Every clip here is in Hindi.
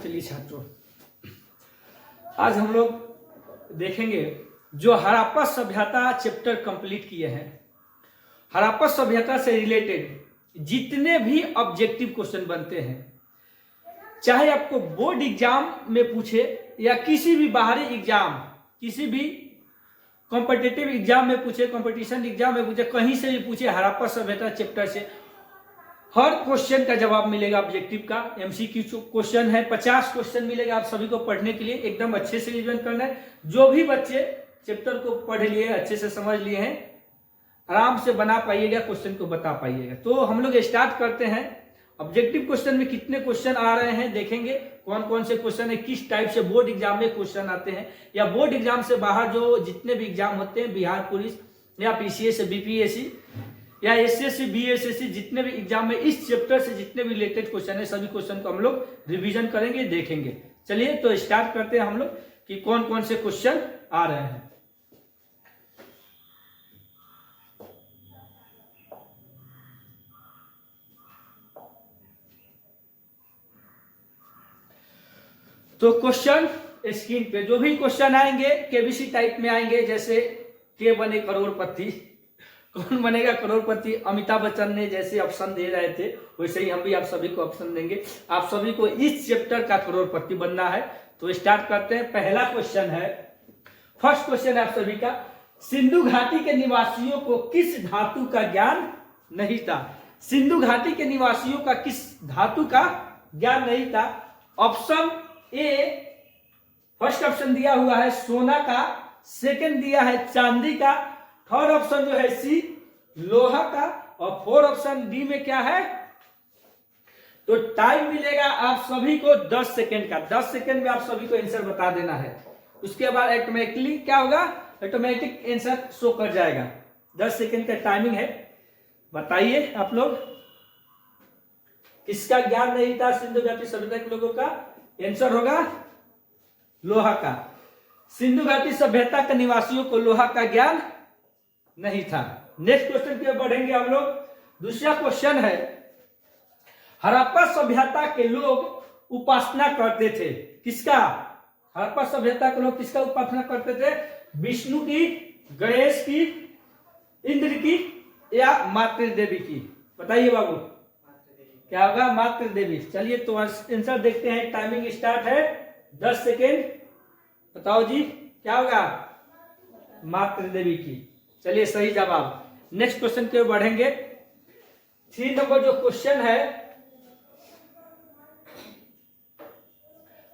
चलिए छात्रों, आज हम लोग देखेंगे जो हड़प्पा सभ्यता चैप्टर कंप्लीट किए हैं। हड़प्पा सभ्यता से रिलेटेड जितने भी ऑब्जेक्टिव क्वेश्चन बनते हैं, चाहे आपको बोर्ड एग्जाम में पूछे या किसी भी बाहरी एग्जाम, किसी भी कॉम्पिटिटिव एग्जाम में पूछे, कंपटीशन एग्जाम में पूछे, कहीं से भी पूछे, हड़प्पा सभ्यता चैप्टर से हर क्वेश्चन का जवाब मिलेगा। ऑब्जेक्टिव का एमसीक्यू क्वेश्चन है, 50 क्वेश्चन मिलेगा आप सभी को पढ़ने के लिए। एकदम अच्छे से रिवीजन करना है। जो भी बच्चे चैप्टर को पढ़ लिए, अच्छे से समझ लिए हैं, आराम से बना पाइएगा, क्वेश्चन को बता पाइएगा। तो हम लोग स्टार्ट करते हैं। ऑब्जेक्टिव क्वेश्चन में कितने क्वेश्चन आ रहे हैं देखेंगे, कौन कौन से क्वेश्चन है, किस टाइप से बोर्ड एग्जाम में क्वेश्चन आते हैं, या बोर्ड एग्जाम से बाहर जो जितने भी एग्जाम होते हैं, बिहार पुलिस या पीसीएस, बीपीएससी या एसएससी, बीएसएससी, जितने भी एग्जाम में इस चैप्टर से जितने भी रिलेटेड क्वेश्चन है, सभी क्वेश्चन को हम लोग रिवीजन करेंगे, देखेंगे। चलिए तो स्टार्ट करते हैं हम लोग कि कौन कौन से क्वेश्चन आ रहे हैं। तो क्वेश्चन स्क्रीन पे जो भी क्वेश्चन आएंगे केबीसी टाइप में आएंगे, जैसे के बने करोड़पति, कौन बनेगा करोड़पति। अमिताभ बच्चन ने जैसे ऑप्शन दे रहे थे, वैसे ही हम भी आप सभी को ऑप्शन देंगे। आप सभी को इस चैप्टर का करोड़पति बनना है। तो स्टार्ट करते हैं। पहला क्वेश्चन है, फर्स्ट क्वेश्चन है आप सभी का, सिंधु घाटी के निवासियों को किस धातु का ज्ञान नहीं था। सिंधु घाटी के निवासियों का किस धातु का ज्ञान नहीं था। ऑप्शन ए, फर्स्ट ऑप्शन दिया हुआ है सोना का, सेकंड दिया है चांदी का, थर्ड ऑप्शन जो है सी लोहा का, और फोर्थ ऑप्शन डी में क्या है। तो टाइम मिलेगा आप सभी को 10 सेकंड का। 10 सेकंड में आप सभी को आंसर बता देना है। उसके बाद ऑटोमेटिकली क्या होगा, ऑटोमेटिक आंसर शो कर जाएगा। 10 सेकंड का टाइमिंग है। बताइए आप लोग, किसका ज्ञान नहीं था सिंधु घाटी सभ्यता के लोगों का। आंसर होगा लोहा का। सिंधु घाटी सभ्यता के निवासियों को लोहा का ज्ञान नहीं था। नेक्स्ट क्वेश्चन की ओर बढ़ेंगे हम लोग। दूसरा क्वेश्चन है, हड़प्पा सभ्यता के लोग उपासना करते थे किसका। हड़प्पा सभ्यता के लोग किसका उपासना करते थे। विष्णु की, गणेश की, इंद्र की, या मातृ देवी की। बताइए बाबू, क्या होगा। मातृ देवी। चलिए तो आंसर देखते हैं। टाइमिंग स्टार्ट है 10 सेकेंड। बताओ जी क्या होगा। मातृ देवी की। चलिए सही जवाब। नेक्स्ट क्वेश्चन की ओर बढ़ेंगे। 3 नंबर जो क्वेश्चन है,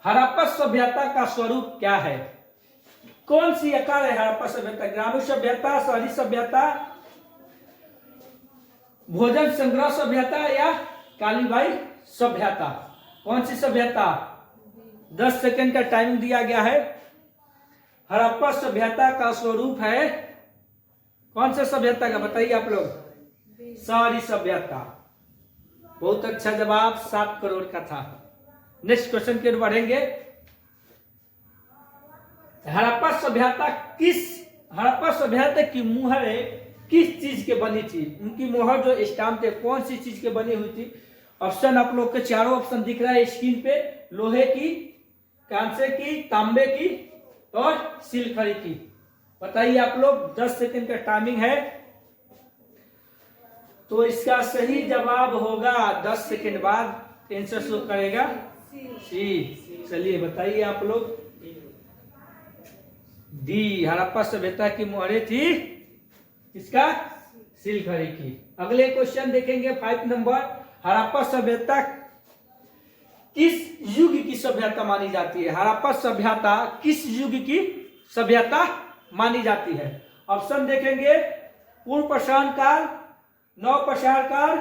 हड़प्पा सभ्यता का स्वरूप क्या है। कौन सी आकार है हड़प्पा सभ्यता। ग्रामीण सभ्यता, शहरी सभ्यता, भोजन संग्रह सभ्यता, या कालीबाई सभ्यता। कौन सी सभ्यता। 10 सेकंड का टाइम दिया गया है। हड़प्पा सभ्यता का स्वरूप है कौन सा सभ्यता का, बताइए आप लोग। शहरी सभ्यता। बहुत अच्छा जवाब, 7 करोड़ का था। नेक्स्ट क्वेश्चन की ओर बढ़ेंगे। हड़प्पा सभ्यता की मुहरें किस चीज के बनी थी। उनकी मोहर जो स्टाम्प थे कौन सी चीज के बनी हुई थी। ऑप्शन आप लोग के चारों ऑप्शन दिख रहा है स्क्रीन पे। लोहे की, कांसे की, तांबे की और सिल्खरी की। बताइए आप लोग। 10 सेकंड का टाइमिंग है। तो इसका सही जवाब होगा 10 सेकंड बाद आंसर शो करेगा सी। चलिए बताइए आप लोग। डी, हड़प्पा सभ्यता की मोहरें थी किसका, सिल्खरी की। अगले क्वेश्चन देखेंगे 5 नंबर। हड़प्पा सभ्यता किस युग की सभ्यता मानी जाती है। हड़प्पा सभ्यता किस युग की सभ्यता मानी जाती है। ऑप्शन देखेंगे, पूर्व पाषाण काल, नव पाषाण काल,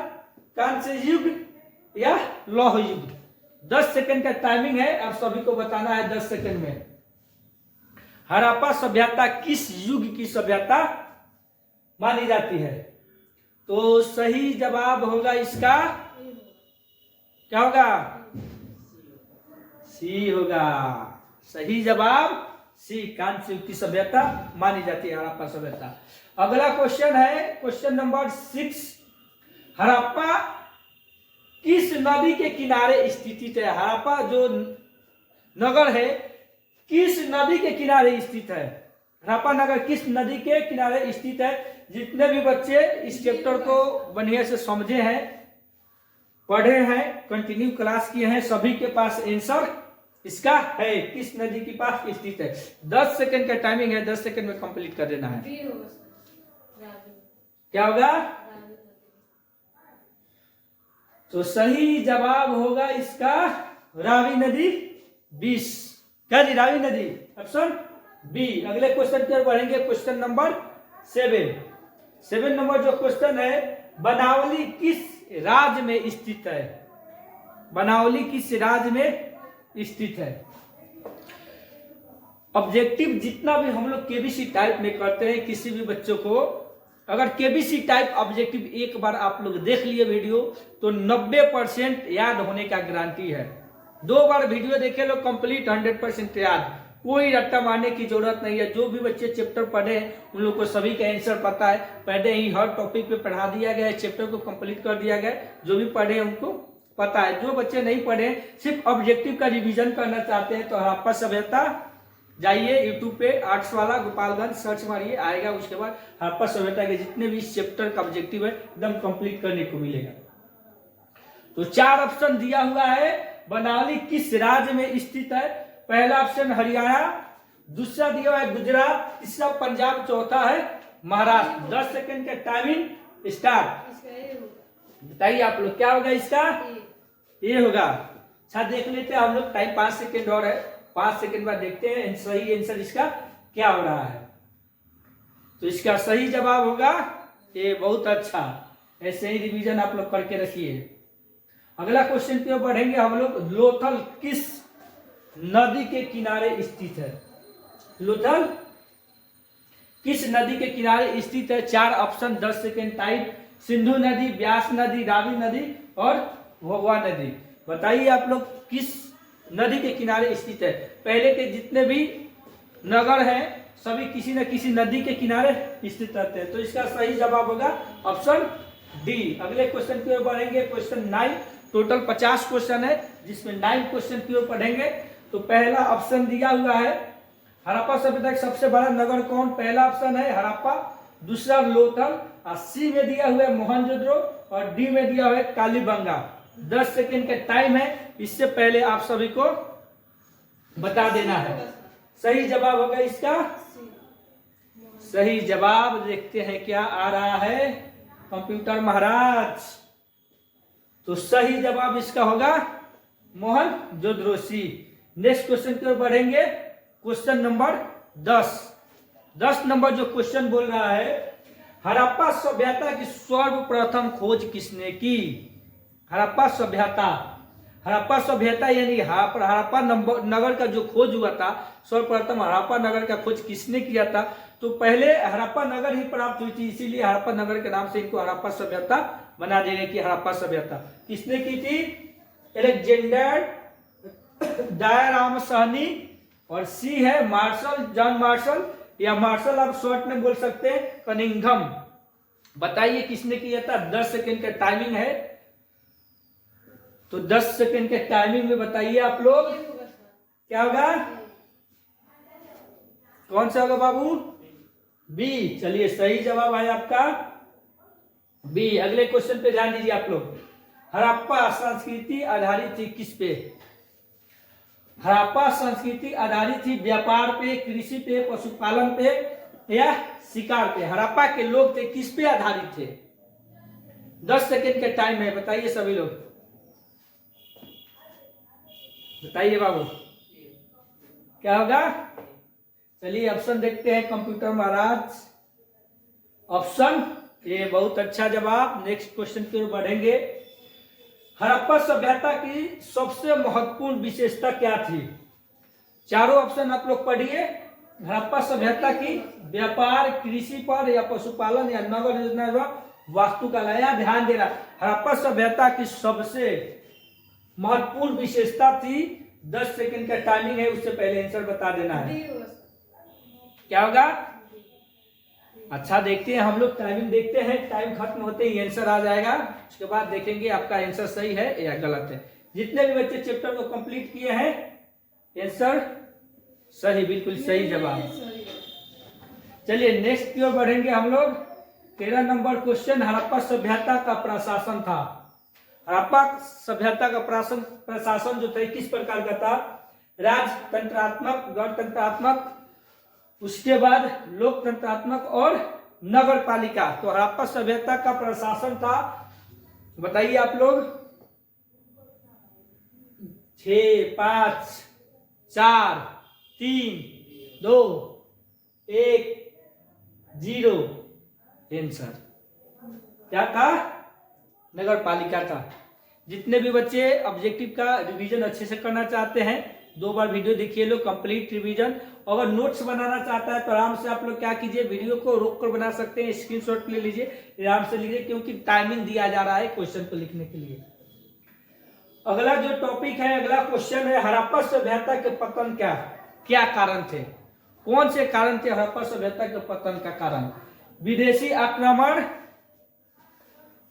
कांस्य युग, या लौह युग। 10 सेकंड का टाइमिंग है, आप सभी को बताना है 10 सेकंड में। हड़प्पा सभ्यता किस युग की सभ्यता मानी जाती है। तो सही जवाब होगा इसका क्या होगा, सी होगा। सही जवाब सी, कांस्य युग की सभ्यता मानी जाती है हड़प्पा सभ्यता। अगला क्वेश्चन है क्वेश्चन नंबर 6। हड़प्पा किस नदी के किनारे स्थित है। हड़प्पा जो नगर है किस नदी के किनारे स्थित है? हड़प्पा नगर किस नदी के किनारे स्थित है? जितने भी बच्चे इस चैप्टर को बढ़िया से समझे हैं, पढ़े हैं, कंटिन्यू क्लास किए हैं, सभी के पास आंसर इसका है किस नदी के पास स्थित है। 10 सेकंड का टाइमिंग है, 10 सेकंड में कंप्लीट कर देना है। क्या होगा? तो सही जवाब होगा इसका रावी नदी 20। क्या जी? रावी नदी, ऑप्शन बी। अगले क्वेश्चन की ओर बढ़ेंगे, क्वेश्चन नंबर 7 नंबर जो क्वेश्चन है, बनावली किस राज्य में स्थित है? बनावली किस राज्य में स्थित है? ऑब्जेक्टिव जितना भी हम लोग केबीसी टाइप में करते हैं, किसी भी बच्चों को अगर केबीसी टाइप ऑब्जेक्टिव एक बार आप लोग देख लिए वीडियो तो 90% याद होने का गारंटी है। 2 बार वीडियो देखे लो कंप्लीट 100% याद, कोई रट्टा मारने की जरूरत नहीं है। जो भी बच्चे चैप्टर पढ़े उन लोग को सभी का आंसर पता है, पहले ही हर टॉपिक पे पढ़ा दिया गया है, चैप्टर को कंप्लीट कर दिया गया है। जो भी पढ़े उनको पता है। जो बच्चे नहीं पढ़े, सिर्फ ऑब्जेक्टिव का रिवीजन करना चाहते हैं तो हड़प्पा सभ्यता जाइए यूट्यूब पे, आर्ट्स वाला गोपालगंज सर्च मारिए, आएगा। उसके बाद हड़प्पा सभ्यता के जितने भी इस चैप्टर का ऑब्जेक्टिव है एकदम कंप्लीट करने को मिलेगा। तो 4 ऑप्शन दिया हुआ है, बनावली किस राज्य में स्थित है? पहला ऑप्शन हरियाणा, दूसरा दिया हुआ है गुजरात, तीसरा पंजाब, चौथा है महाराष्ट्र। 10 सेकंड का टाइमिंग स्टार्ट। बताइए आप लोग क्या होगा इसका? ये होगा। अच्छा देख लेते हैं हम लोग, टाइम 5 सेकंड और है, 5 सेकंड बाद देखते हैं सही आंसर इसका क्या हो रहा है। तो इसका सही जवाब होगा ये। बहुत अच्छा, ऐसे ही रिवीजन आप लोग करके रखिए। अगला क्वेश्चन की ओर बढ़ेंगे हम लोग। लोथल किस नदी के किनारे स्थित है? लोथल किस नदी के किनारे स्थित है? 4 ऑप्शन, 10 सेकंड टाइम। सिंधु नदी, ब्यास नदी, रावी नदी और भगवा नदी। बताइए आप लोग किस नदी के किनारे स्थित है? पहले के जितने भी नगर हैं सभी किसी न किसी नदी के किनारे स्थित रहते हैं। तो इसका सही जवाब होगा ऑप्शन डी। अगले क्वेश्चन की ओर बढ़ेंगे, क्वेश्चन 9। टोटल 50 क्वेश्चन है जिसमें 9 क्वेश्चन की ओर पढ़ेंगे। तो पहला ऑप्शन दिया हुआ है, हड़प्पा सभ्यता का सबसे बड़ा नगर कौन? पहला ऑप्शन है हड़प्पा, दूसरा लोथल, और सी में दिया हुआ है मोहनजोदड़ो और डी में दिया हुआ है कालीबंगा। 10 सेकंड का टाइम है, इससे पहले आप सभी को बता देना है। सही जवाब होगा इसका सही जवाब। देखते हैं क्या आ रहा है कंप्यूटर महाराज। तो सही जवाब इसका होगा मोहनजोदड़ो सी। नेक्स्ट क्वेश्चन की ओर बढ़ेंगे, क्वेश्चन नंबर 10 नंबर जो क्वेश्चन बोल रहा है, हड़प्पा सभ्यता की सर्वप्रथम खोज किसने की? हड़प्पा सभ्यता यानी हड़प्पा नगर का जो खोज हुआ था, सर्वप्रथम हड़प्पा नगर का खोज किसने किया था? तो पहले हड़प्पा नगर ही प्राप्त हुई थी, इसीलिए हड़प्पा नगर के नाम से इनको हड़प्पा सभ्यता बना देगा कि हड़प्पा सभ्यता किसने की थी? अलेक्जेंडर डायराम सहनी, और सी है मार्शल, जॉन मार्शल, या मार्शल आप शॉर्ट में बोल सकते हैं कनिंघम। बताइए किसने किया था? 10 सेकंड का टाइमिंग है, तो 10 सेकंड के टाइमिंग में बताइए आप लोग क्या होगा? कौन सा होगा बाबू? बी। चलिए सही जवाब है आपका बी। अगले क्वेश्चन पे ध्यान दीजिए आप लोग। हड़प्पा संस्कृति आधारित थी किस पे? हड़प्पा संस्कृति आधारित थी व्यापार पे, कृषि पे, पशुपालन पे या शिकार पे। हड़प्पा के लोग थे किस पे आधारित थे? 10 सेकंड का टाइम है, बताइए सभी लोग, बताइए बाबू क्या होगा? चलिए ऑप्शन देखते हैं कंप्यूटर महाराज। ऑप्शन ए, बहुत अच्छा जवाब। नेक्स्ट क्वेश्चन की ओर बढ़ेंगे। हड़प्पा सभ्यता की सबसे महत्वपूर्ण विशेषता क्या थी? चारों ऑप्शन आप लोग पढ़िए। हड़प्पा सभ्यता की व्यापार, कृषि पर या पशुपालन या नगर योजना, वास्तुकला या ध्यान देना। हड़प्पा सभ्यता की सबसे महत्वपूर्ण विशेषता थी। 10 सेकंड का टाइमिंग है, उससे पहले आंसर बता देना है। क्या होगा? अच्छा देखते हैं हम लोग, टाइमिंग देखते हैं, टाइम खत्म होते ही आंसर आ जाएगा। उसके बाद देखेंगे आपका आंसर सही है या गलत है। जितने भी बच्चे चैप्टर को कंप्लीट किए हैं आंसर सही, बिल्कुल सही जवाब। चलिए नेक्स्ट की ओर बढ़ेंगे हम लोग। 13 नंबर क्वेश्चन, हड़प्पा सभ्यता का प्रशासन था। हड़प्पा सभ्यता का प्रशासन जो था किस प्रकार का था? राजतंत्रात्मक, गणतंत्रात्मक, उसके बाद लोकतंत्रात्मक और नगर पालिका। तो हड़प्पा सभ्यता का प्रशासन था, बताइए आप लोग। 6 5 4 3 2 1 0 आंसर क्या था? नगर पालिका था। जितने भी बच्चे ऑब्जेक्टिव का रिवीजन अच्छे से करना चाहते हैं, 2 बार वीडियो देखिए लो, कंप्लीट रिवीजन। अगर नोट्स बनाना चाहता है तो आराम से आप लोग क्या कीजिए, वीडियो को रोक कर बना सकते हैं, स्क्रीनशॉट ले लीजिए, आराम से लीजिए, क्योंकि टाइमिंग दिया जा रहा है क्वेश्चन को लिखने के लिए। अगला जो टॉपिक है, अगला क्वेश्चन है, हड़प्पा सभ्यता के पतन क्या कारण थे? कौन से कारण थे हड़प्पा सभ्यता के पतन का कारण? विदेशी आक्रमण,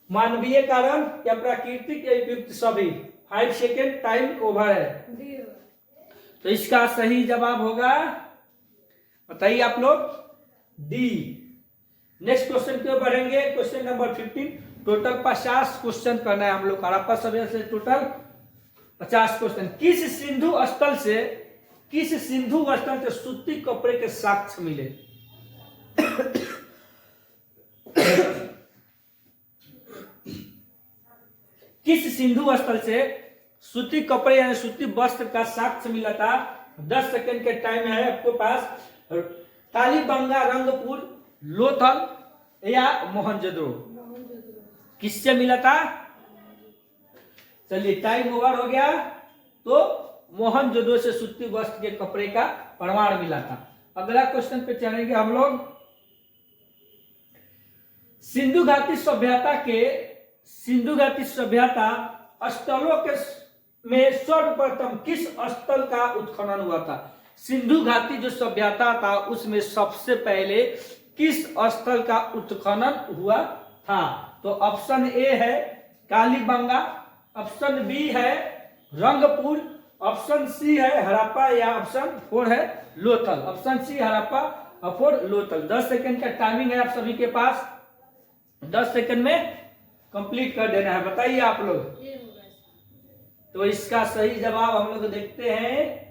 मानवीय कारण या प्राकृतिक या युक्त सभी? 5 सेकेंड टाइम ओवर है। तो इसका सही जवाब होगा, बताइए आप लोग, डी। नेक्स्ट क्वेश्चन की ओर बढ़ेंगे, क्वेश्चन नंबर 15। टोटल 50 क्वेश्चन करना है हम लोग हड़प्पा सभ्यता से, टोटल 50 क्वेश्चन। किस सिंधु स्थल से सूती कपड़े के साक्ष्य मिले? किस सिंधु स्थल से सूती कपड़े यानी सूती वस्त्र का साक्ष्य मिला था? 10 सेकंड के टाइम है आपके पास। कालीबंगा, रंगपुर, लोथल या मोहनजोदड़ो? किससे मिला था? चलिए टाइम ओवर हो गया। तो मोहनजोदड़ो से सूती वस्त्र के कपड़े का प्रमाण मिला था। अगला क्वेश्चन पे चलेंगे हम लोग। सिंधु घाटी सभ्यता स्थलों के में सर्वप्रथम किस स्थल का उत्खनन हुआ था? सिंधु घाटी जो सभ्यता था उसमें सबसे पहले किस स्थल का उत्खनन हुआ था? तो ऑप्शन ए है कालीबंगा, ऑप्शन बी है रंगपुर, ऑप्शन सी है हड़प्पा या ऑप्शन 4 है लोथल। ऑप्शन सी हड़प्पा और 4 लोथल। 10 सेकंड का टाइमिंग है आप सभी के पास, 10 सेकंड में कंप्लीट कर देना है, बताइए आप लोग। तो इसका सही जवाब हम लोग देखते हैं।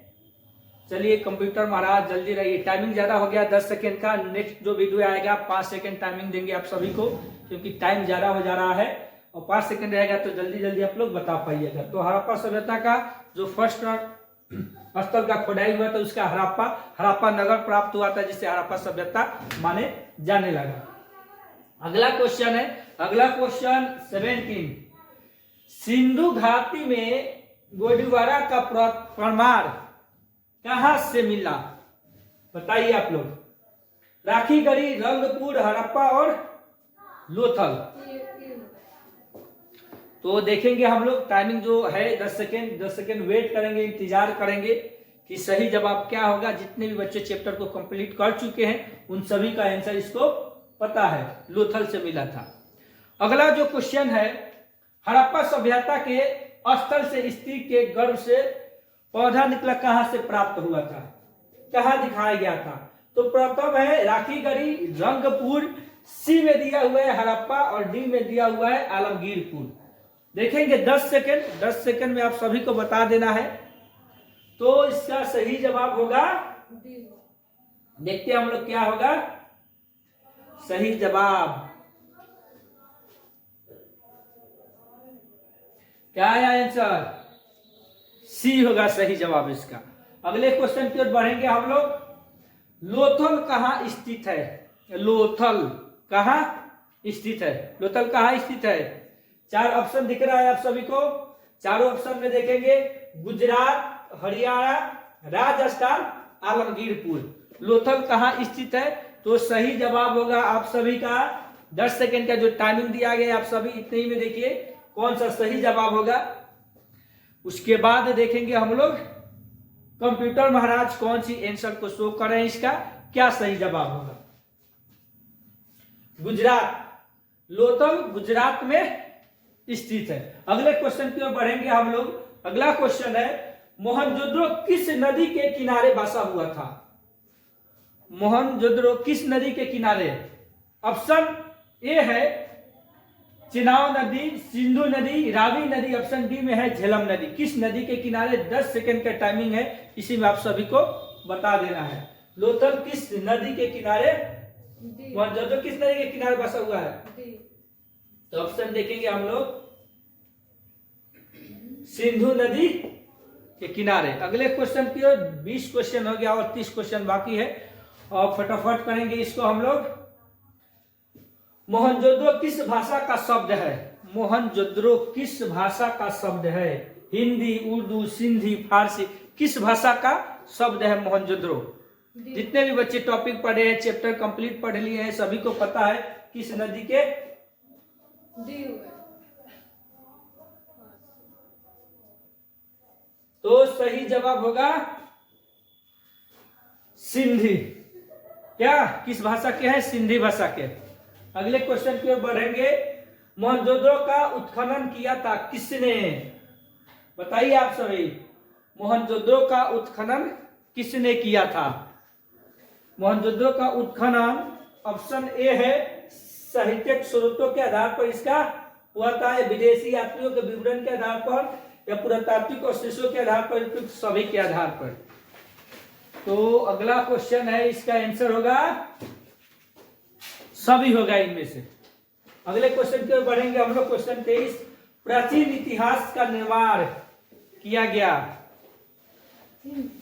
चलिए कंप्यूटर महाराज जल्दी रहिए, टाइमिंग ज्यादा हो गया 10 सेकंड का। नेक्स्ट जो वीडियो आएगा 5 सेकंड टाइमिंग देंगे आप सभी को, क्योंकि टाइम ज्यादा हो जा रहा है और 5 सेकंड रहेगा तो जल्दी जल्दी आप लोग बता पाइएगा। तो हड़प्पा सभ्यता का जो फर्स्ट स्थल का खोदाई हुआ था उसका हड़प्पा नगर प्राप्त हुआ था, जिसे हड़प्पा सभ्यता माने जाने लगा। अगला क्वेश्चन है, अगला क्वेश्चन 17। सिंधु घाटी में गोडीवारा का प्रमाण कहां से मिला? बताइए आप लोग। राखीगढ़ी, रंगपुर, हड़प्पा और लोथल? तो देखेंगे हम लोग, टाइमिंग जो है 10 सेकेंड वेट करेंगे, इंतजार करेंगे कि सही जवाब क्या होगा। जितने भी बच्चे चैप्टर को कंप्लीट कर चुके हैं उन सभी का आंसर इसको पता है, लोथल से मिला था। अगला जो क्वेश्चन है, हड़प्पा सभ्यता के स्थल से स्त्री के गर्भ से पौधा निकला कहां से प्राप्त हुआ था? कहां दिखाया गया था? तो प्रथम है राखीगढ़ी, रंगपुर, सी में दिया हुआ है हड़प्पा और डी में दिया हुआ है आलमगीरपुर। देखेंगे 10 सेकंड में आप सभी को बता देना है। तो इसका सही जवाब होगा, देखते हैं हम लोग क्या होगा सही जवाब। क्या आया आंसर? सी होगा सही जवाब इसका। अगले क्वेश्चन की ओर बढ़ेंगे हम लोग। लोथल कहां स्थित है? लोथल कहां स्थित है? लोथल कहां स्थित है? 4 ऑप्शन दिख रहा है आप सभी को। चारों ऑप्शन में देखेंगे गुजरात, हरियाणा, राजस्थान, आलमगीरपुर। लोथल कहां स्थित है? तो सही जवाब होगा आप सभी का 10 सेकंड का जो टाइमिंग दिया गया, आप सभी इतने ही में देखिए कौन सा सही जवाब होगा। उसके बाद देखेंगे हम लोग कंप्यूटर महाराज कौन सी आंसर को शो कर रहे हैं, इसका क्या सही जवाब होगा। गुजरात, लोथल गुजरात में स्थित है। अगले क्वेश्चन की ओर बढ़ेंगे हम लोग। अगला क्वेश्चन है, मोहनजोदड़ो किस नदी के किनारे बसा हुआ था? मोहनजोदड़ो किस नदी के किनारे? ऑप्शन ए है चिनाब नदी, सिंधु नदी, रावी नदी। ऑप्शन बी में है झेलम नदी। किस नदी के किनारे? 10 सेकंड का टाइमिंग है, इसी में आप सभी को बता देना है। लोथल किस नदी के किनारे, मोहनजोदड़ो किस नदी के किनारे बसा हुआ है? तो ऑप्शन देखेंगे हम लोग सिंधु नदी के किनारे। अगले क्वेश्चन की ओर। 20 क्वेश्चन हो गया और 30 क्वेश्चन बाकी है और फटाफट करेंगे इसको हम लोग। मोहनजोदड़ो किस भाषा का शब्द है? मोहनजोदड़ो किस भाषा का शब्द है? हिंदी, उर्दू, सिंधी, फारसी, किस भाषा का शब्द है मोहनजोदड़ो? जितने भी बच्चे टॉपिक पढ़े हैं, चैप्टर कंप्लीट पढ़ लिए हैं, सभी को पता है किस नदी के। तो सही जवाब होगा सिंधी। क्या किस भाषा के हैं? सिंधी भाषा के। अगले क्वेश्चन की ओर बढ़ेंगे। मोहनजोदड़ो का उत्खनन किया था किसने? बताइए आप सभी, मोहनजोदड़ो का उत्खनन किसने किया था? मोहनजोदड़ो का उत्खनन ऑप्शन ए है साहित्यिक स्रोतों के आधार पर इसका हुआ था, विदेशी यात्रियों के विवरण के आधार पर, या पुरातात्विक अवशेषों के आधार पर, तो सभी के आधार पर। तो अगला क्वेश्चन है, इसका आंसर होगा सभी होगा इनमें से। अगले क्वेश्चन की ओर बढ़ेंगे हम लोग। क्वेश्चन 23, प्राचीन इतिहास का निर्माण किया गया।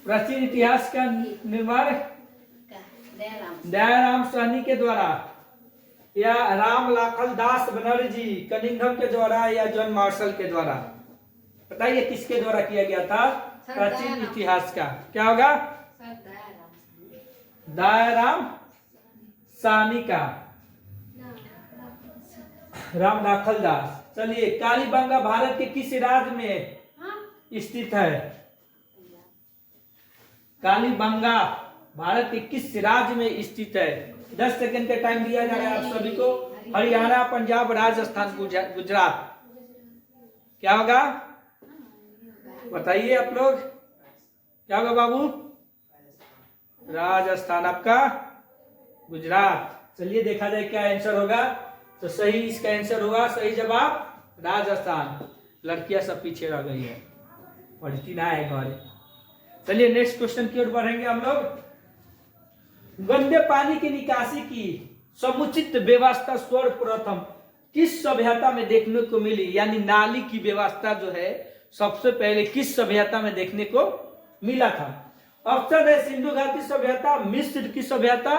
प्राचीन इतिहास का निर्माण दयाराम साहनी के द्वारा, या राम लाखन दास बनर्जी कनिंघम के द्वारा, या जॉन मार्शल के द्वारा? बताइए किसके द्वारा किया गया था प्राचीन इतिहास का? क्या होगा? दयाराम साहनी का, राम लाखन दास। चलिए, कालीबंगा भारत के किस राज्य में स्थित है? कालीबंगा भारत के किस राज्य में स्थित है? 10 सेकंड का टाइम दिया जा रहा है आप सभी को। हरियाणा, पंजाब, राजस्थान, गुजरात। क्या होगा बताइए आप लोग, क्या होगा बाबू? राजस्थान आपका, गुजरात। चलिए देखा जाए क्या आंसर होगा। तो सही इसका आंसर होगा, सही जवाब राजस्थान। लड़कियां सब पीछे रह गई है, पढ़ती ना है घर। चलिए नेक्स्ट क्वेश्चन की ओर बढ़ेंगे हम लोग। गंदे पानी की निकासी की समुचित व्यवस्था सर्वप्रथम किस सभ्यता में देखने को मिली? यानी नाली की व्यवस्था जो है सबसे पहले किस सभ्यता में देखने को मिला था? ऑप्शन है सिंधु घाटी सभ्यता, मिस्र की सभ्यता,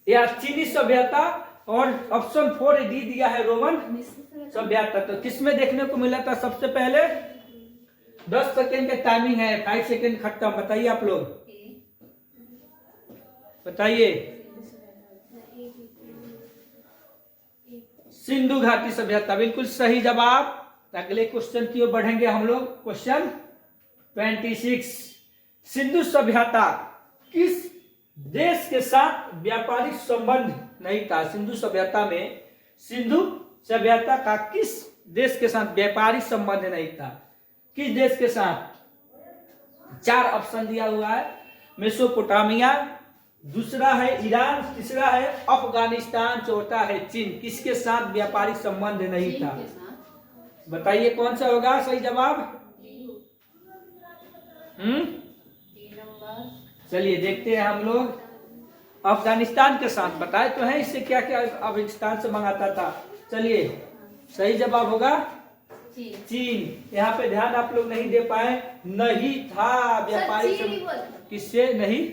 या चीनी सभ्यता, और ऑप्शन 4 डी दिया है रोमन सभ्यता। तो किसमें देखने को मिला था सबसे पहले? 10 सेकेंड का टाइमिंग है, 5 सेकेंड खत्म। बताइए आप लोग, बताइए। सिंधु घाटी सभ्यता, बिल्कुल सही जवाब। अगले क्वेश्चन की ओर बढ़ेंगे हम लोग। क्वेश्चन 26, सिंधु सभ्यता किस देश के साथ व्यापारिक संबंध नहीं था? सिंधु सभ्यता में सिंधु सभ्यता का किस देश के साथ व्यापारिक संबंध नहीं था? किस देश के साथ? 4 ऑप्शन दिया हुआ है। मेसोपोटामिया, दूसरा है ईरान, तीसरा है अफगानिस्तान, चौथा है चीन। किसके साथ व्यापारिक संबंध नहीं था? बताइए कौन सा होगा सही जवाब? चलिए देखते हैं हम लोग। अफगानिस्तान के साथ बताए तो है, इससे क्या क्या अफगानिस्तान से मंगाता था। चलिए सही जवाब होगा चीन। यहाँ पे ध्यान आप लोग नहीं दे पाए, नहीं था व्यापारिक, किससे नहीं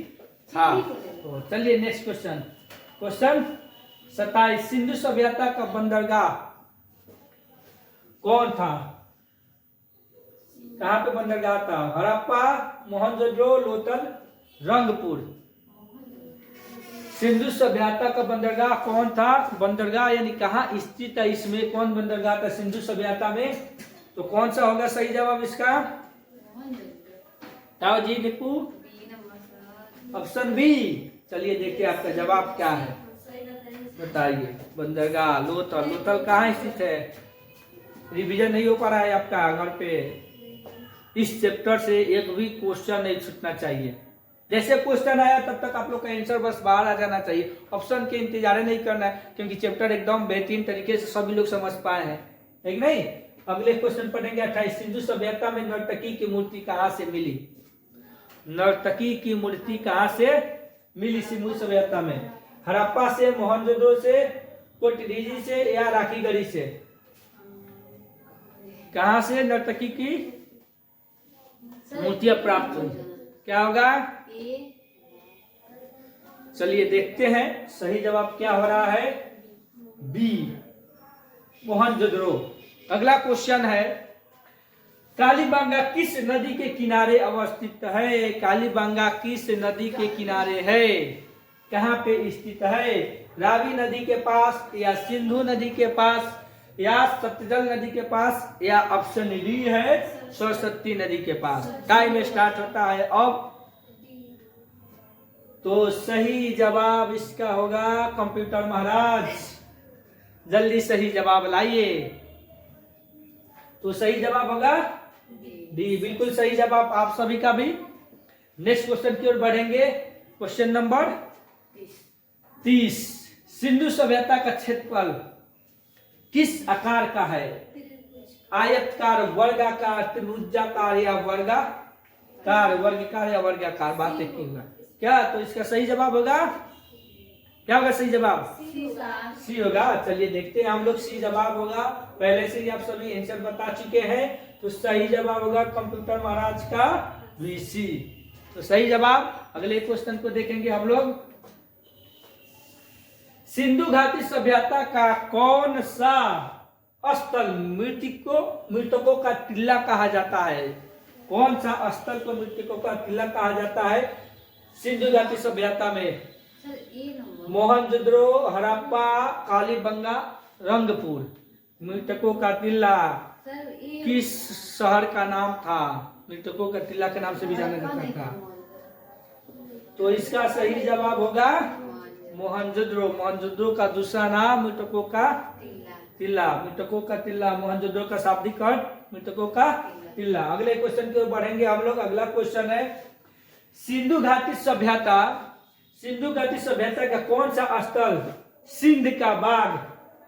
था। तो चलिए नेक्स्ट क्वेश्चन। क्वेश्चन 27, सिंधु सभ्यता का बंदरगाह कौन था? कहाँ पे बंदरगाह था? हड़प्पा, मोहनजोदड़ो, लोथल, रंगपुर। सिंधु सभ्यता का बंदरगाह कौन था? बंदरगाह यानी कहाँ स्थित है, इसमें कौन बंदरगाह था सिंधु सभ्यता में? तो कौन सा होगा सही जवाब इसका? ताऊ जी निपू, ऑप्शन बी। चलिए देखिए आपका जवाब क्या है, बताइए। बंदरगाह लोथल। लोथल कहाँ स्थित है? रिवीजन नहीं हो पा रहा है आपका घर पे? इस चैप्टर से एक भी क्वेश्चन नहीं छूटना चाहिए। जैसे क्वेश्चन आया तब तक आप लोग का आंसर बस बाहर आ जाना चाहिए, ऑप्शन के इंतजार नहीं करना है, क्योंकि चैप्टर एकदम बेहतरीन तरीके से सभी लोग समझ पाए हैं, ठीक नहीं। अगले क्वेश्चन पढ़ेंगे 28। सिंधु सभ्यता में नर्तकी की मूर्ति कहाँ से मिली? नर्तकी की मूर्ति कहाँ से मिली सिंधु सभ्यता में? हड़प्पा से, मोहनजोदड़ो से, कोटडीजी से या राखीगढ़ी से? कहाँ से नर्तकी की मूर्तियां प्राप्त हुई? क्या होगा? चलिए देखते हैं सही जवाब क्या हो रहा है। बी, मोहनजोदड़ो। अगला क्वेश्चन है, कालीबंगा किस नदी के किनारे अवस्थित है? कालीबंगा किस नदी के किनारे है? कहाँ पे स्थित है? रावी नदी के पास या सिंधु नदी के पास या सतलज नदी के पास या ऑप्शन डी है सरस्वती नदी के पास? टाइम स्टार्ट होता है अब। तो सही जवाब इसका होगा कंप्यूटर महाराज, जल्दी सही जवाब लाइए। तो सही जवाब होगा डी, बिल्कुल सही जवाब आप सभी का भी। नेक्स्ट क्वेश्चन की ओर बढ़ेंगे। Question number 30। सिंधु सभ्यता का क्षेत्रफल किस आकार का है? आयतकार, वर्गाकार, त्रिभुजाकार या वर्गाकार? वर्गाकार या वर्गाकार, बात एक ही होगा क्या? तो इसका सही जवाब होगा क्या? होगा सही जवाब सी होगा। चलिए देखते हैं हम लोग, सी जवाब होगा। पहले से ही आप सभी आंसर बता चुके हैं, तो सही जवाब होगा कंप्यूटर महाराज का बी, सी। तो सही जवाब। अगले क्वेश्चन को देखेंगे हम लोग। सिंधु घाटी सभ्यता का कौन सा स्थल मृतकों का टीला कहा जाता है? कौन सा स्थल को मृतकों का टीला कहा जाता है सिंधु घाटी सभ्यता में? मोहनजोदड़ो, हड़प्पा, कालीबंगा, रंगपुर। मृतकों का टीला किस शहर का नाम था? मृतकों का टीला के नाम से भी जाना जाता था। तो इसका सही जवाब होगा मोहनजोदड़ो। मोहनजोदड़ो का दूसरा नाम मृतकों का टीला। मृतकों का टीला, मोहनजोदड़ो का शाब्दिक अर्थ मृतकों का टीला। अगले क्वेश्चन की ओर बढ़ेंगे हम लोग। अगला क्वेश्चन है, सिंधु घाटी सभ्यता का कौन सा स्थल सिंध का बाग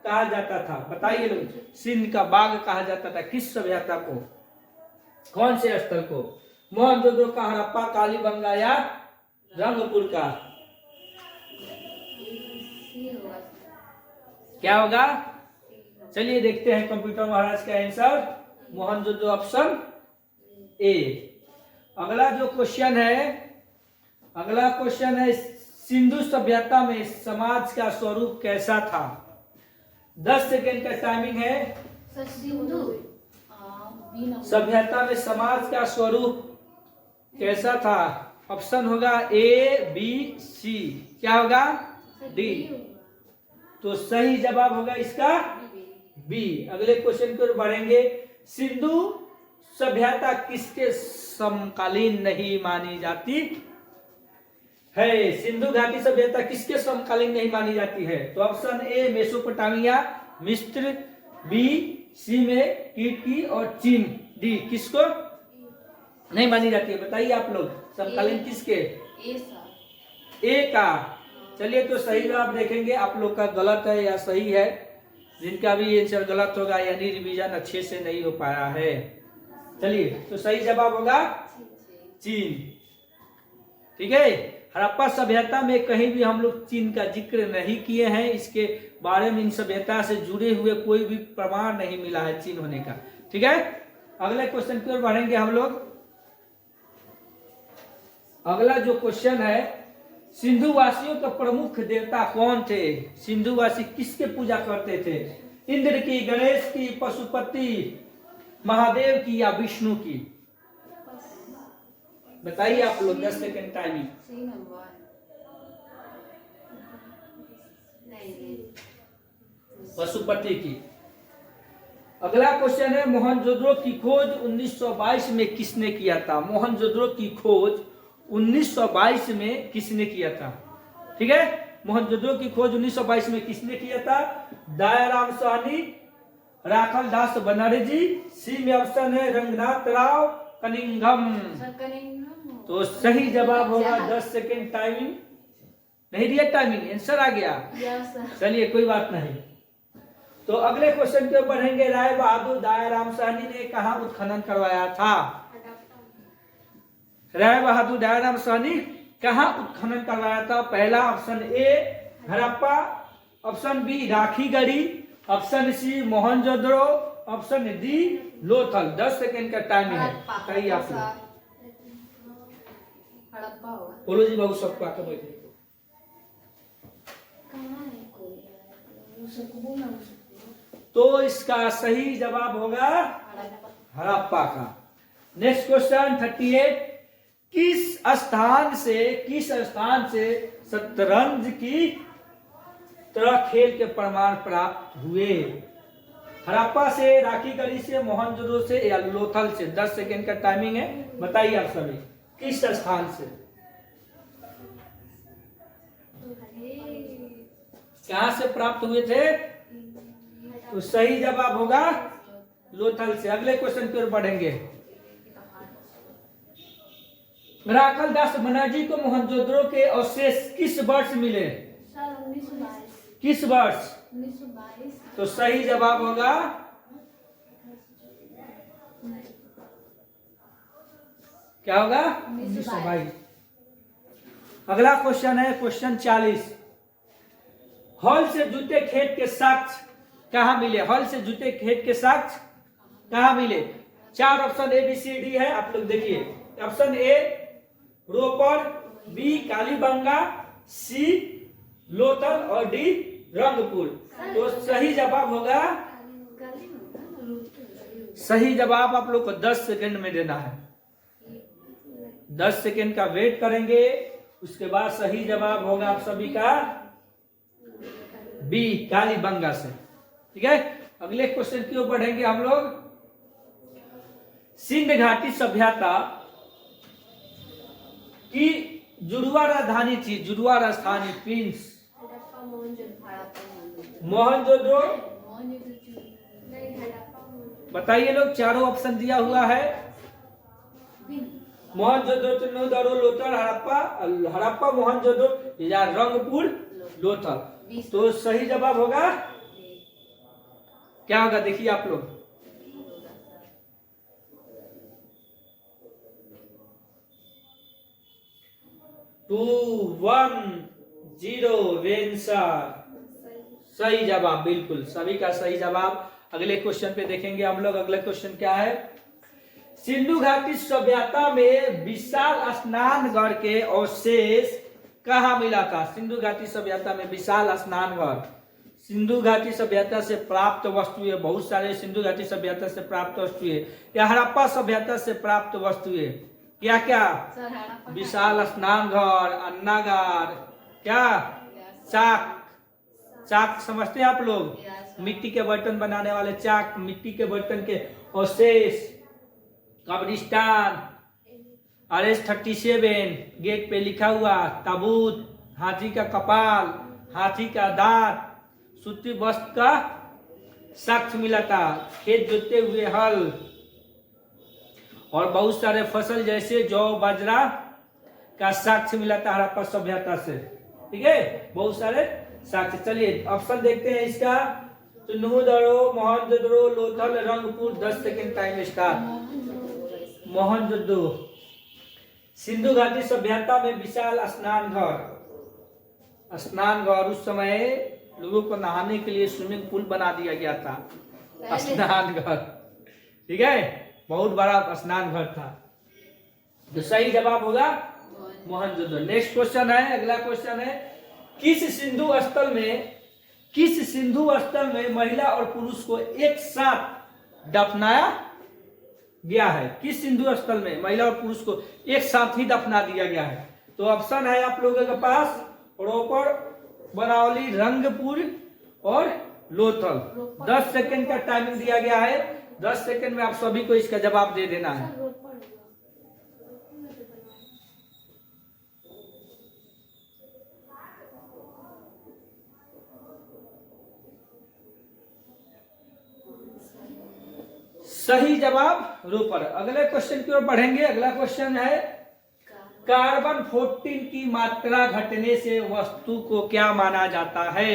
कहा जाता था? बताइए लोग, सिंध का बाग कहा जाता था किस सभ्यता को? कौन से स्थल को? मोहनजोदड़ो का, हड़प्पा, कालीबंगा या रंगपुर का? क्या होगा? चलिए देखते हैं कंप्यूटर महाराज का आंसर। Mohenjodaro, option A. अगला क्वेश्चन है, सिंधु सभ्यता में समाज का स्वरूप कैसा था? 10 सेकेंड का टाइमिंग है। सिंधु सभ्यता में समाज का स्वरूप कैसा था? ऑप्शन होगा ए, बी, सी। क्या होगा? डी। तो सही जवाब होगा इसका बी। अगले क्वेश्चन की ओर बढ़ेंगे। सिंधु सभ्यता किसके समकालीन नहीं मानी जाती है? सिंधु घाटी सभ्यता किसके समकालीन नहीं मानी जाती है? तो ऑप्शन ए मेसोपोटामिया, मिस्र, बी सी में कीर्ति और चीन, डी किसको नहीं मानी जाती है? बताइए आप लोग, समकालीन किसके? ए का। चलिए तो सही जवाब देखेंगे आप लोग का गलत है या सही है। जिनका भी आंसर गलत होगा यानी रिवीजन अच्छे से नहीं हो पाया है। चलिए तो सही जवाब होगा चीन। ठीक है, हड़प्पा सभ्यता में कहीं भी हम लोग चीन का जिक्र नहीं किए हैं। इसके बारे में इन सभ्यता से जुड़े हुए कोई भी प्रमाण नहीं मिला है चीन होने का। ठीक है, अगले क्वेश्चन की ओर बढ़ेंगे हम लोग। अगला जो क्वेश्चन है, सिंधु वासियों का प्रमुख देवता कौन थे? सिंधु वासी किसके पूजा करते थे? इंद्र की, गणेश की, पशुपति, महादेव की या विष्णु की? बताइए आप लोग, 10 सेकेंड टाइमिंग। पशुपति की। अगला क्वेश्चन है, मोहनजोदड़ो की खोज 1922 में किसने किया था? मोहनजोदड़ो की खोज 1922 में किसने किया था? ठीक है, मोहनजोदड़ो की खोज 1922 में किसने किया था? दयाराम साहनी, राखल दास बनर्जी, सी में ऑप्शन है रंगनाथ राव कनिंघम। तो सही जवाब होगा 10 सेकेंड टाइमिंग। नहीं दिया टाइमिंग, आंसर आ गया। चलिए कोई बात नहीं। तो अगले क्वेश्चन की ओर बढ़ेंगे। राय बहादुर दयाराम साहनी ने कहाँ उत्खनन करवाया था? राय बहादुर दयाराम साहनी कहाँ उत्खनन करवाया था? पहला option A Harappa, option B Rakhigarhi, option C Mohenjodaro, option D Lothal. 10 second का टाइम है, बताइए आप लोग। बोलो जी बाबू, सबको आके बैठे। तो इसका सही जवाब होगा हड़प्पा का। Next question 38। किस स्थान से शतरंज की तरह खेल के प्रमाण प्राप्त हुए? हड़प्पा से, राखीगढ़ी से, मोहनजोदड़ो से या लोथल से? 10 सेकेंड का टाइमिंग है, बताइए आप सभी किस स्थान से, कहां से प्राप्त हुए थे? तो सही जवाब होगा लोथल से। अगले क्वेश्चन की ओर बढ़ेंगे। राखल दास बनर्जी को मोहनजोदड़ो के अवशेष किस वर्ष मिले? 1922। किस वर्ष? 1922। तो सही जवाब होगा क्या होगा? 1922। अगला क्वेश्चन है क्वेश्चन 40। हॉल से जूते खेत के साक्ष्य कहाँ मिले? हॉल से जूते खेत के साक्ष्य कहाँ मिले? 4 option A B C D है, आप लोग देखिए। Option A Ropar, B Kalibangan, सी लोथल और डी रंगपुर। तो सही जवाब होगा, सही जवाब आप लोग को 10 सेकंड में देना है। 10 सेकंड का वेट करेंगे, उसके बाद सही जवाब होगा आप सभी का बी कालीबंगा से। ठीक है, अगले क्वेश्चन की ओर बढ़ेंगे हम लोग। सिंध घाटी सभ्यता की जुड़वा राजधानी थी, जुड़वा राजधानी प्रिंस मोहनजोदड़ो। बताइए लोग, चारों ऑप्शन दिया हुआ है। मोहनजोदड़ो, लोथल, हड़प्पा, मोहनजोदड़ो या रंगपुर, लोथल। तो सही जवाब होगा क्या होगा? देखिए आप लोग, टू 1 0 आंसर। सही जवाब, बिल्कुल सभी का सही जवाब। अगले क्वेश्चन पे देखेंगे हम लोग। अगला क्वेश्चन क्या है? सिंधु घाटी सभ्यता में विशाल स्नानघर के अवशेष कहाँ मिला था? सिंधु घाटी सभ्यता में विशाल स्नानघर, सिंधु घाटी सभ्यता से प्राप्त वस्तुएं, बहुत सारे सिंधु घाटी सभ्यता से प्राप्त वस्तुएं या हड़प्पा सभ्यता से प्राप्त वस्तुएं क्या क्या? विशाल स्नानघर, अन्नागार, क्या चाक, चाक समझते हैं आप लोग? मिट्टी के बर्तन बनाने वाले चाक, मिट्टी के बर्तन के अवशेष, कब्रिस्तान, RS-37 गेट पे लिखा हुआ, ताबूत, हाथी का कपाल, हाथी का दांत, सूती वस्त्र का साक्ष्य मिला था, खेत जोतते हुए हल और बहुत सारे फसल जैसे जौ बाजरा का साक्ष्य मिला था हड़प्पा सभ्यता से। ठीक है, बहुत सारे साक्ष्य। चलिए ऑप्शन देखते हैं इसका। तो Mohenjodaro, Lothal, Rangpur. 10 second time start. Mohenjodaro. Sindhu घाटी सभ्यता में विशाल स्नानघर, स्नानघर उस समय लोगों को नहाने के लिए स्विमिंग पूल बना दिया गया था, स्नानघर। ठीक है, बहुत बड़ा स्नानघर था। तो सही जवाब होगा मोहनजोदड़ो। नेक्स्ट क्वेश्चन है, अगला क्वेश्चन है, किस सिंधु स्थल में महिला और पुरुष को एक साथ दफनाया गया है? किस सिंधु स्थल में महिला और पुरुष को एक साथ ही दफना दिया गया है? तो ऑप्शन है आप लोगों के पास रोपड़, बरौली, रंगपुर और लोथल। 10 सेकंड का टाइमिंग दिया गया है। 10 सेकंड में आप सभी को इसका जवाब दे देना है। सही जवाब रो पर। अगले क्वेश्चन की ओर बढ़ेंगे। अगला क्वेश्चन है कार्बन 14 की मात्रा घटने से वस्तु को क्या माना जाता है?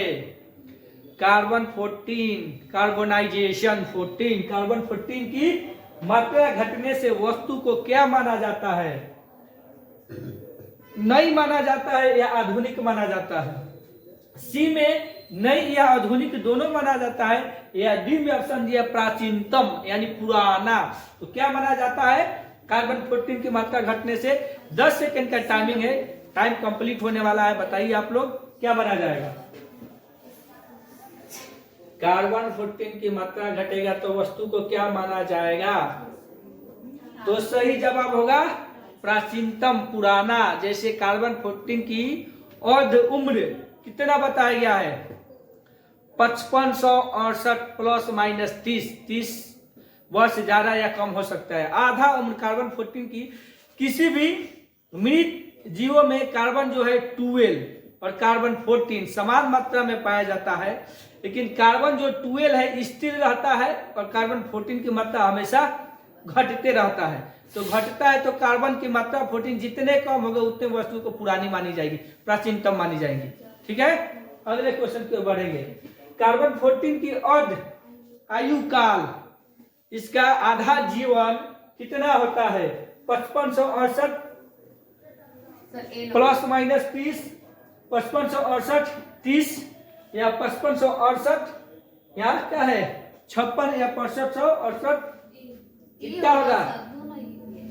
कार्बन 14 कार्बोनाइजेशन 14 कार्बन 14 की मात्रा घटने से वस्तु को क्या माना जाता है? नई माना जाता है या आधुनिक माना जाता है? सी में नई या आधुनिक दोनों माना जाता है, या डी में ऑप्शन दिया प्राचीनतम यानी पुराना। तो क्या माना जाता है? कार्बन 14 की मात्रा घटने से 10 सेकंड का टाइमिंग है, टाइम कंप्लीट होने वाला है। बताइए आप लोग क्या माना जाएगा? कार्बन 14 की मात्रा घटेगा तो वस्तु को क्या माना जाएगा? तो सही जवाब होगा प्राचीनतम पुराना। जैसे कार्बन 14 की औध उम्र कितना बताया गया है? 5568 प्लस माइनस 30 वर्ष ज्यादा या कम हो सकता है। आधा उम्र कार्बन 14 की। किसी भी मृत जीवों में कार्बन जो है 12 और कार्बन 14 समान मात्रा में पाया जाता है, लेकिन कार्बन जो 12 है स्थिर रहता है और कार्बन 14 की मात्रा हमेशा घटते रहता है। तो घटता है तो कार्बन की मात्रा 14 जितने कम होगा उतने वस्तु को पुरानी मानी जाएगी, प्राचीनतम मानी जाएगी। ठीक है, अगले क्वेश्चन की ओर बढ़ेंगे। कार्बन 14 की अर्ध आयु काल, इसका आधा जीवन कितना होता है? 5568 प्लस माइनस 30, 5568 30 या 5568 यहाँ क्या है 56 या 6568 कितना होगा?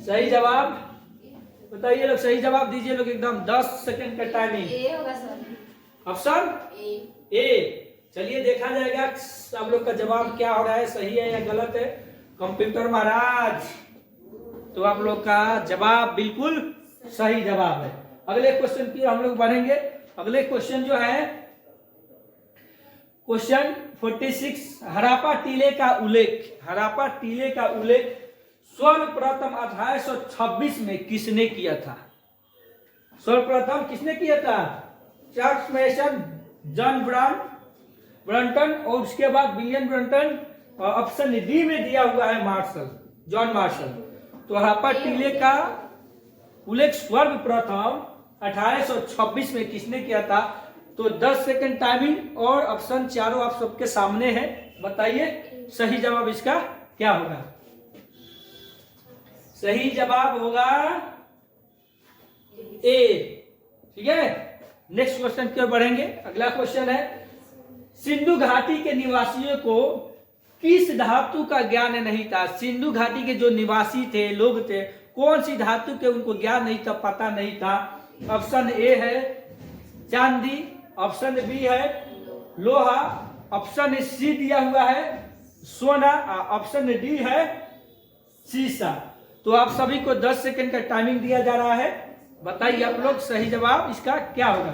सही जवाब बताइए लोग, सही जवाब दीजिए लोग एकदम। 10 सेकंड का टाइमिंग। ए होगा सर। Option A. चलिए देखा जाएगा सब लोग का जवाब क्या हो रहा है, सही है या गलत है। कंप्यूटर महाराज, तो आप लोग का जवाब बिल्कुल सही जवाब है। अगले क्वेश्चन की हम लोग बढ़ेंगे। अगले क्वेश्चन जो है क्वेश्चन 46, हरापा टीले का उल्लेख। हरापा टीले का उल्लेख सर्वप्रथम 1826 में किसने किया था? सर्वप्रथम किसने किया था? चार्ल्स मेसन, जॉन ब्रंटन और उसके बाद विलियम ब्रंटन, और ऑप्शन डी में दिया हुआ है मार्शल, जॉन मार्शल। तो हरापा टीले का उल्लेख सर्वप्रथम 1826 में किसने किया था? तो 10 सेकंड टाइमिंग और ऑप्शन चारों आप सबके सामने है। बताइए सही जवाब इसका क्या होगा? सही जवाब होगा ए। ठीक है, नेक्स्ट क्वेश्चन की ओर बढ़ेंगे। अगला क्वेश्चन है सिंधु घाटी के निवासियों को किस धातु का ज्ञान नहीं था? सिंधु घाटी के जो निवासी थे, लोग थे, कौन सी धातु के उनको ज्ञान नहीं था, पता नहीं था? ऑप्शन ए है चांदी, ऑप्शन बी है लोहा, ऑप्शन सी दिया हुआ है सोना, ऑप्शन डी है सीसा। तो आप सभी को 10 सेकंड का टाइमिंग दिया जा रहा है। बताइए आप लोग सही जवाब इसका क्या होगा?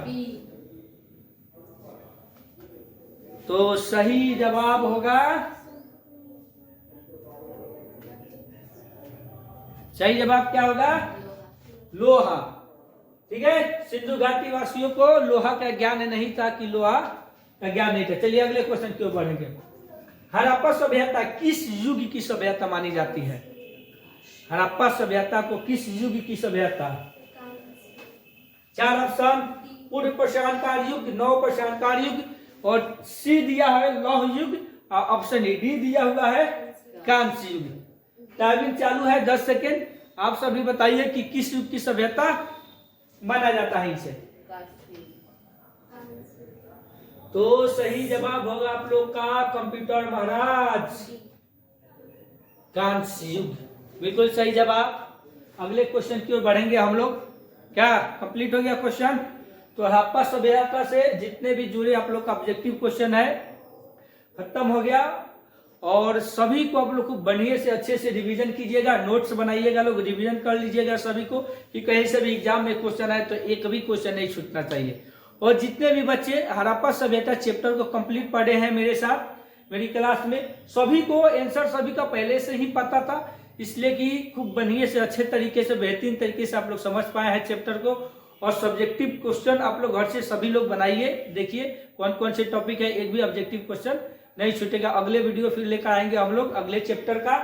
तो सही जवाब होगा, सही जवाब क्या होगा? लोहा। ठीक है, सिंधु घाटी वासियों को लोहा का ज्ञान नहीं था कि लोहा का ज्ञान नहीं था। चलिए अगले क्वेश्चन की ओर बढ़ेंगे। हड़प्पा सभ्यता किस युग की सभ्यता मानी जाती है? हड़प्पा सभ्यता को किस युग की सभ्यता? 4 ऑप्शन, पूर्व प्रशांतकाल युग, नव प्रशांतकाल युग, और सी दिया है लौह युग, और ऑप्शन डी दिया हुआ है कांस्य युग। टाइमिंग चालू है 10 सेकेंड। आप सभी बताइए कि किस युग की सभ्यता माना जाता है इसे? तो सही जवाब होगा आप लोग का कंप्यूटर महाराज कांस्य युग, बिल्कुल सही जवाब। अगले क्वेश्चन की ओर बढ़ेंगे हम लोग। क्या कंप्लीट हो गया क्वेश्चन? तो हड़प्पा सभ्यता से जितने भी जुड़े आप लोग का ऑब्जेक्टिव क्वेश्चन है खत्म हो गया, और सभी को आप लोग को बढ़िया से अच्छे से रिवीजन कीजिएगा, नोट्स बनाइएगा, लोग रिवीजन कर लीजिएगा सभी को, कि कहीं से भी एग्जाम में क्वेश्चन आए तो एक भी क्वेश्चन नहीं छूटना चाहिए। और जितने भी बच्चे हड़प्पा सभ्यता चैप्टर को कंप्लीट पढ़े हैं मेरे साथ मेरी क्लास में, सभी को आंसर सभी का पहले से ही पता था, इसलिए कि खूब बढ़िया से अच्छे तरीके से बेहतरीन तरीके से आप लोग समझ पाए हैं चैप्टर को। और सब्जेक्टिव क्वेश्चन आप लोग घर से सभी लोग बनाइए, देखिए कौन कौन से टॉपिक है, एक भी ऑब्जेक्टिव क्वेश्चन नहीं छूटेगा। अगले वीडियो फिर लेकर आएंगे हम लोग अगले चैप्टर का।